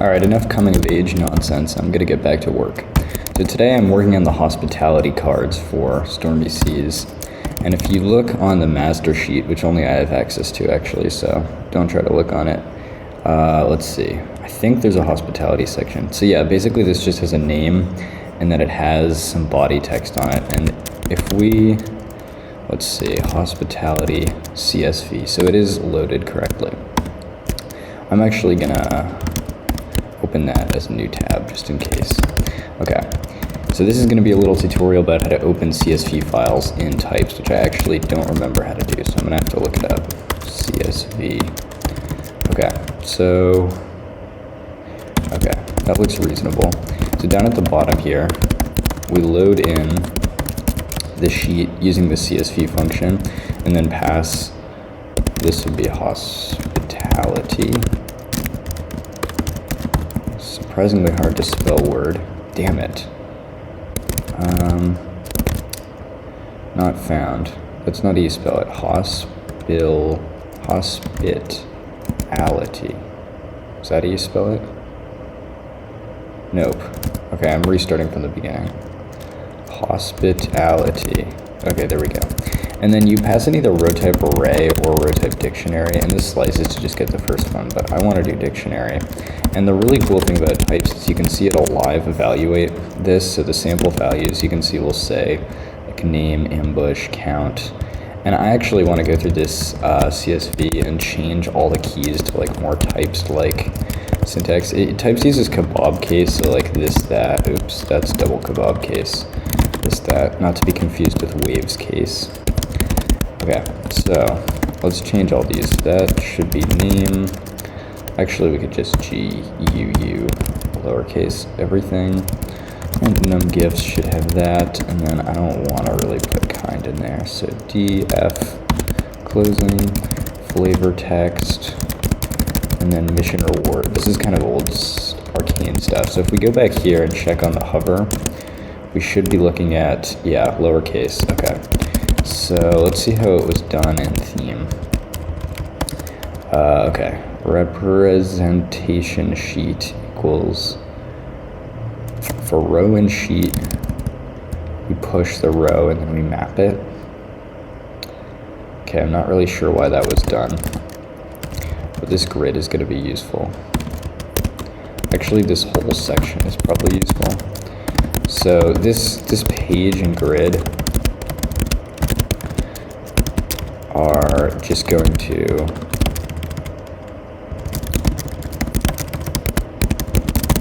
Alright, enough coming of age nonsense. I'm gonna get back to work. So today I'm working on the hospitality cards for Stormy Seas. And if you look on the master sheet, which only I have access to actually, so don't try to look on it. Let's see. I think there's a hospitality section. So yeah, basically this just has a name and then it has some body text on it. And if we, let's see, hospitality CSV. So it is loaded correctly. I'm actually gonna open that as a new tab just in case. Okay, so this is going to be a little tutorial about how to open CSV files in Typst, which I actually don't remember how to do, so I'm going to have to look it up. CSV. Okay, so, okay, that looks reasonable. So down at the bottom here, we load in the sheet using the CSV function, and then pass, this would be hospitality. Surprisingly hard to spell word. Damn it. Not found. That's not how you spell it. Hospitality. Is that how you spell it? Nope. Okay, I'm restarting from the beginning. Hospitality. Okay, there we go. And then you pass in either row type array or row type dictionary, and this slices to just get the first one, but I want to do dictionary. And the really cool thing about Typst is you can see it'll live evaluate this, so the sample values you can see will say like name, ambush, count. And I actually want to go through this CSV and change all the keys to like more Typst-like syntax. Typst uses kebab case, so like this, that, oops, that's double kebab case. This, that, not to be confused with waves case. Okay, so let's change all these. That should be name. Actually, we could just G-U-U, lowercase everything. And num gifts should have that. And then I don't want to really put kind in there. So D-F, closing, flavor text, and then mission reward. This is kind of old arcane stuff. So if we go back here and check on the hover, we should be looking at, yeah, lowercase, okay. So let's see how it was done in theme. Okay, representation sheet equals, for row and sheet, we push the row and then we map it. Okay, I'm not really sure why that was done, but this grid is going to be useful. Actually, this whole section is probably useful. So this page and grid are just going to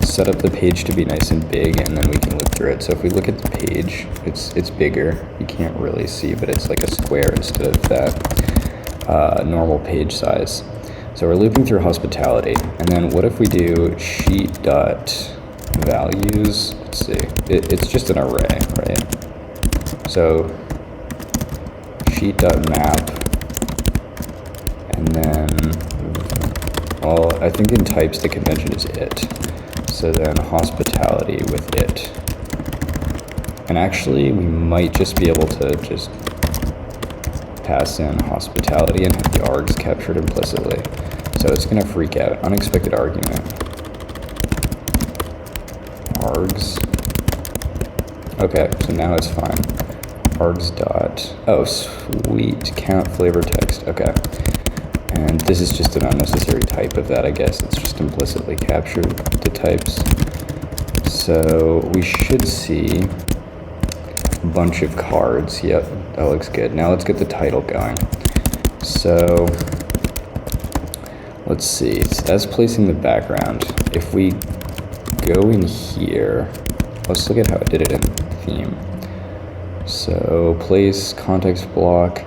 set up the page to be nice and big, and then we can look through it. So if we look at the page, it's bigger. You can't really see, but it's like a square instead of that normal page size. So we're looping through hospitality, and then what if we do sheet dot values? Let's see. It's just an array, right? So sheet dot map, and then, well, I think in Typst the convention is it. So then hospitality with it. And actually, we might just be able to just pass in hospitality and have the args captured implicitly. So it's going to freak out. Unexpected argument. Args. Okay, so now it's fine. Args dot, oh sweet, count flavor text, okay. And this is just an unnecessary type of that, I guess. It's just implicitly captured to types. So we should see a bunch of cards. Yep, that looks good. Now let's get the title going. So let's see, so that's placing the background. If we go in here, let's look at how it did it in theme. So place, context block,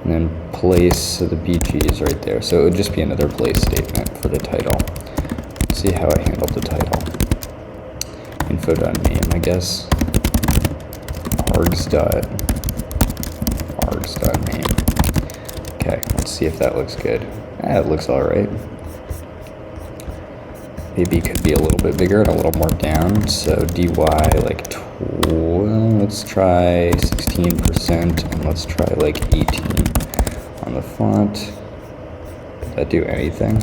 and then place, so the BG is right there. So it would just be another place statement for the title. Let's see how I handled the title. Info.name, I guess. args.name. Okay, let's see if that looks good. It looks all right. Maybe it could be a little bit bigger and a little more down. So dy like 12, let's try 16%, and let's try like 18 on the font. Did that do anything?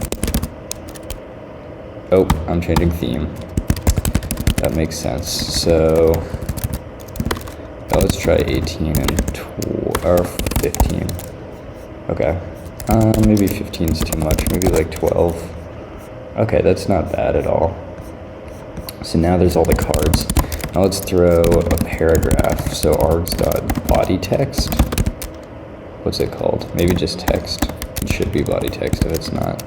Oh, I'm changing theme. That makes sense. So let's try 18 and or 15. Okay. Maybe 15 is too much. Maybe like 12. Okay, that's not bad at all. So now there's all the cards. Now let's throw a paragraph. So args.bodyText. What's it called? Maybe just text. It should be body text if it's not.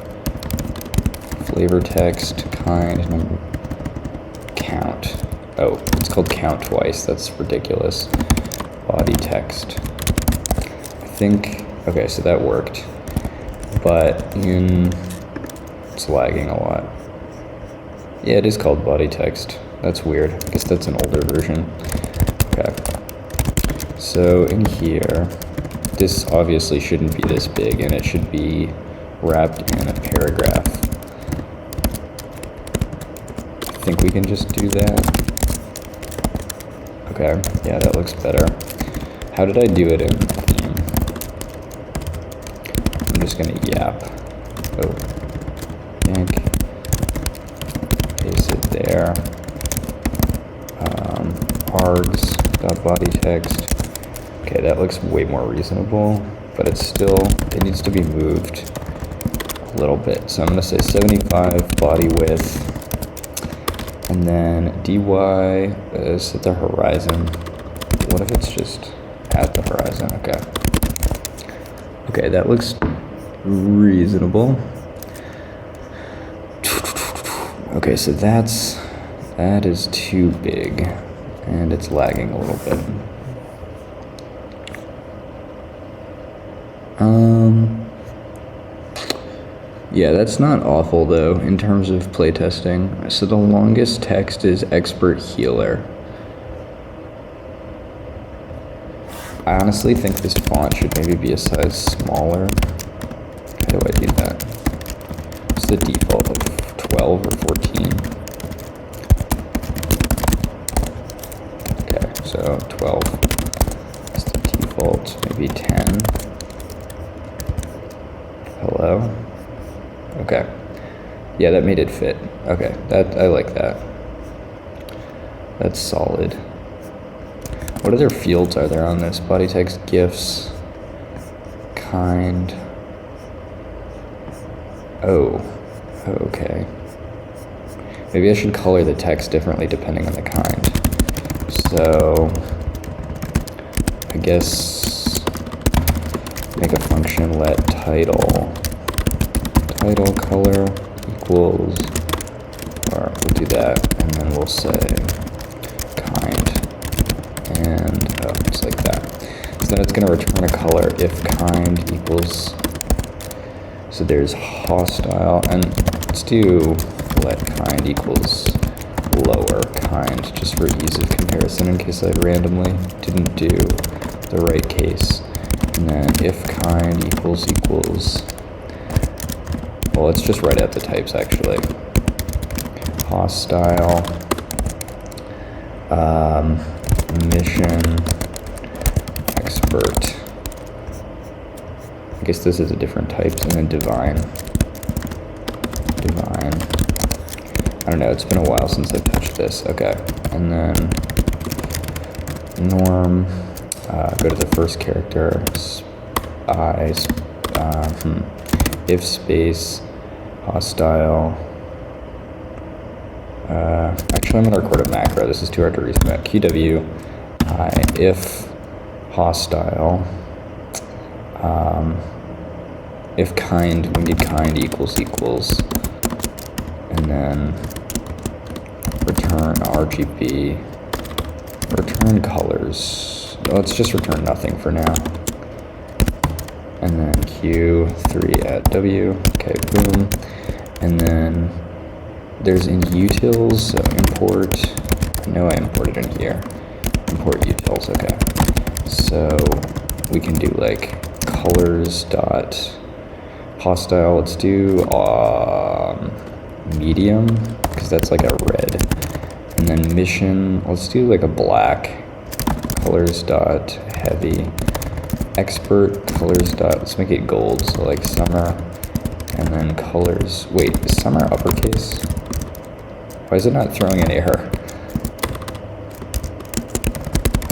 Flavor text, kind, number, count. Oh, it's called count twice. That's ridiculous. Body text. I think, okay, so that worked. But it's lagging a lot. Yeah, it is called body text. That's weird. I guess that's an older version. Okay. So in here, this obviously shouldn't be this big, and it should be wrapped in a paragraph. I think we can just do that. Okay, yeah, that looks better. How did I do it in theme? I'm just gonna yap. Oh, yank. Paste it there. Args.bodyText. Okay, that looks way more reasonable, but it's still, it needs to be moved a little bit. So I'm gonna say 75 body width, and then dy is at the horizon. What if it's just at the horizon? Okay. Okay, that looks reasonable. Okay, so that is too big, and it's lagging a little bit. Yeah, that's not awful though in terms of playtesting. So the longest text is expert healer. I honestly think this font should maybe be a size smaller. How do I do that? What's the default of 12 or 14? Okay, so 12 is the default, maybe 10. Hello? Okay. Yeah, that made it fit. Okay, I like that. That's solid. What other fields are there on this? Body text, gifs, kind. Oh, okay. Maybe I should color the text differently depending on the kind. So, I guess make a function let title color equals, or we'll do that, and then we'll say kind, and just like that. So then it's going to return a color if kind equals, so there's hostile, and let's do let kind equals lower kind, just for ease of comparison in case I randomly didn't do the right case. And then if kind equals, well, let's just write out the types actually. Hostile, mission, expert. I guess this is a different types, and then divine. I don't know, it's been a while since I've touched this. Okay, and then norm, go to the first character, if space, hostile, actually I'm going to record a macro, this is too hard to read, QW, if hostile, if kind, we need kind equals, and then return RGB, return colors, let's just return nothing for now. And then Q3 at W, okay, boom. And then there's in utils, so import, I know I imported in here, import utils, okay. So we can do like colors dot hostile, let's do medium, because that's like a red. And then mission, let's do like a black, colors dot heavy. Expert colors dot, let's make it gold, so like summer, and then colors, wait, is summer uppercase? Why is it not throwing an error?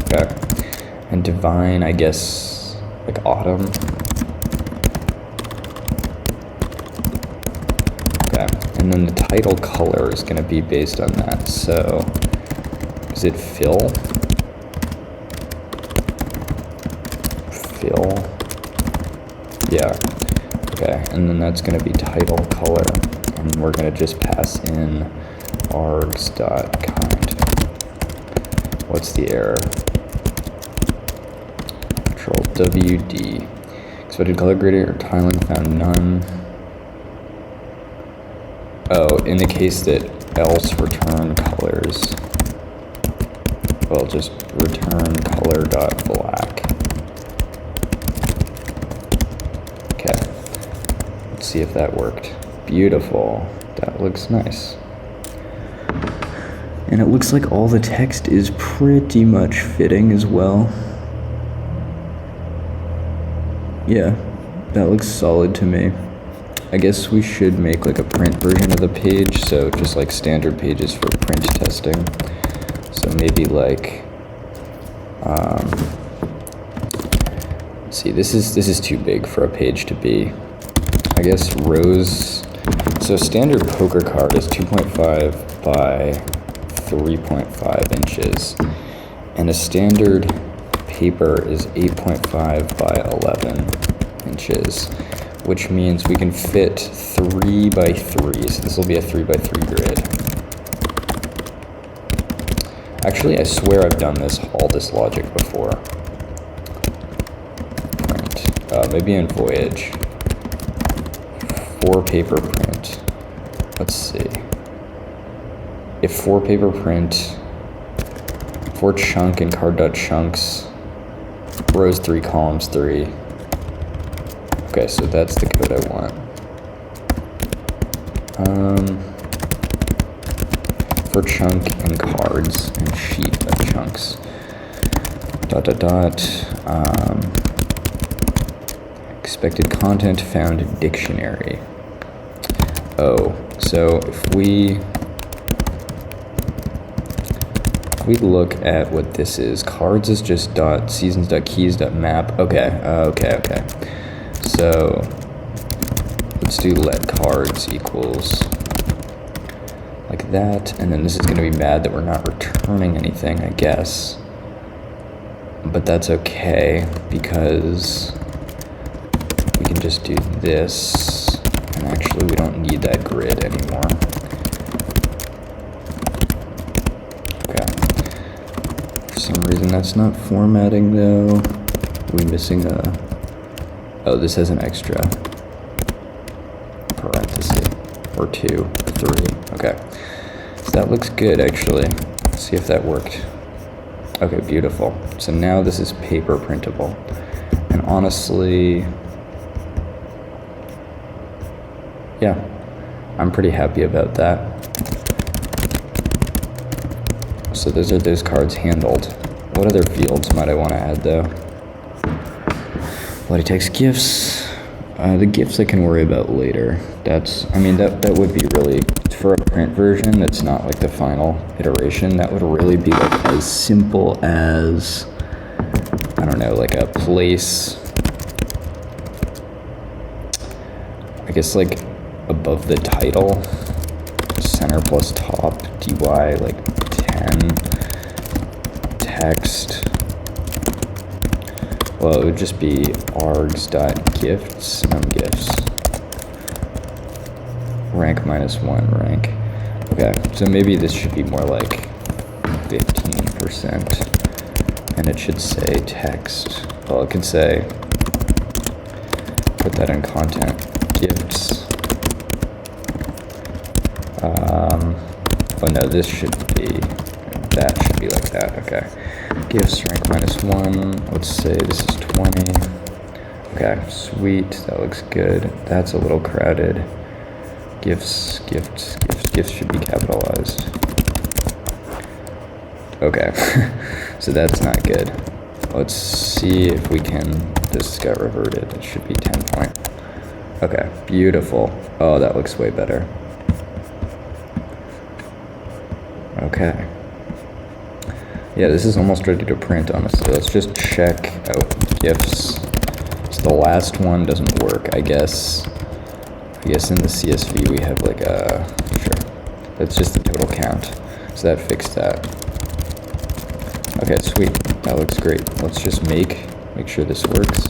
Okay. And divine, I guess, like autumn. Okay. And then the title color is going to be based on that. So, is it fill? Fill. Yeah. Okay. And then that's going to be title color. And we're going to just pass in args.kind. What's the error? Control WD. Expected color gradient or tiling found none. Oh, in the case that else return colors, well, just return color.black. Okay. Let's see if that worked. Beautiful. That looks nice. And it looks like all the text is pretty much fitting as well. Yeah, that looks solid to me. I guess we should make like a print version of the page, so just like standard pages for print testing. So maybe like, let's see, this is too big for a page to be. I guess rows. So standard poker card is 2.5 by 3.5 inches, and a standard paper is 8.5 by 11 inches, which means we can fit 3 by 3, so this will be a 3 by 3 grid. Actually, I swear I've done all this logic before. Print, maybe in Voyage. For paper print, let's see. If for paper print, for chunk and card.chunks, rows 3, columns 3. Okay, so that's the code I want. For chunk and cards and sheet of chunks. ... Expected content found dictionary. Oh, so if we look at what this is, cards is just seasons.keys.map. Okay. So let's do let cards equals like that, and then this is going to be bad that we're not returning anything, I guess. But that's okay because we can just do this, and actually we don't need that grid anymore. For some reason that's not formatting though. Are we missing a... Oh, this has an extra parenthesis. Or 2, or 3. Okay. So that looks good actually. Let's see if that worked. Okay, beautiful. So now this is paper printable. And honestly, yeah, I'm pretty happy about that. So those are those cards handled. What other fields might I want to add though? Bloody text gifts. The gifts I can worry about later. That would be really, for a print version that's not like the final iteration, that would really be like as simple as, I don't know, like a place, I guess like above the title, center plus top, dy like 10, text. Well, it would just be args.gifts, gifts. Rank -1 rank. Okay, so maybe this should be more like 15%. And it should say text. Well, it can say, put that in content, gifts. Oh no, this should be, that should be like that, okay. Gifts, rank -1, let's say this is 20. Okay, sweet, that looks good. That's a little crowded. Gifts should be capitalized. Okay, so that's not good. Let's see if we can, this got reverted, it should be 10 point. Okay, beautiful. Oh, that looks way better. Okay. Yeah, this is almost ready to print, honestly. Let's just check out gifs. So the last one doesn't work, I guess in the CSV we have like a, sure, that's just the total count. So that fixed that. Okay, sweet, that looks great. Let's just make sure this works.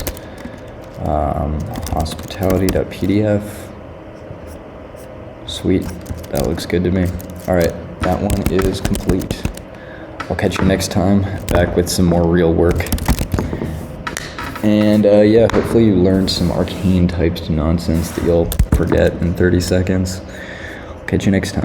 Hospitality.pdf. Sweet, that looks good to me. All right, that one is complete. I'll catch you next time, back with some more real work. And yeah, hopefully you learned some arcane Typst nonsense that you'll forget in 30 seconds. Catch you next time.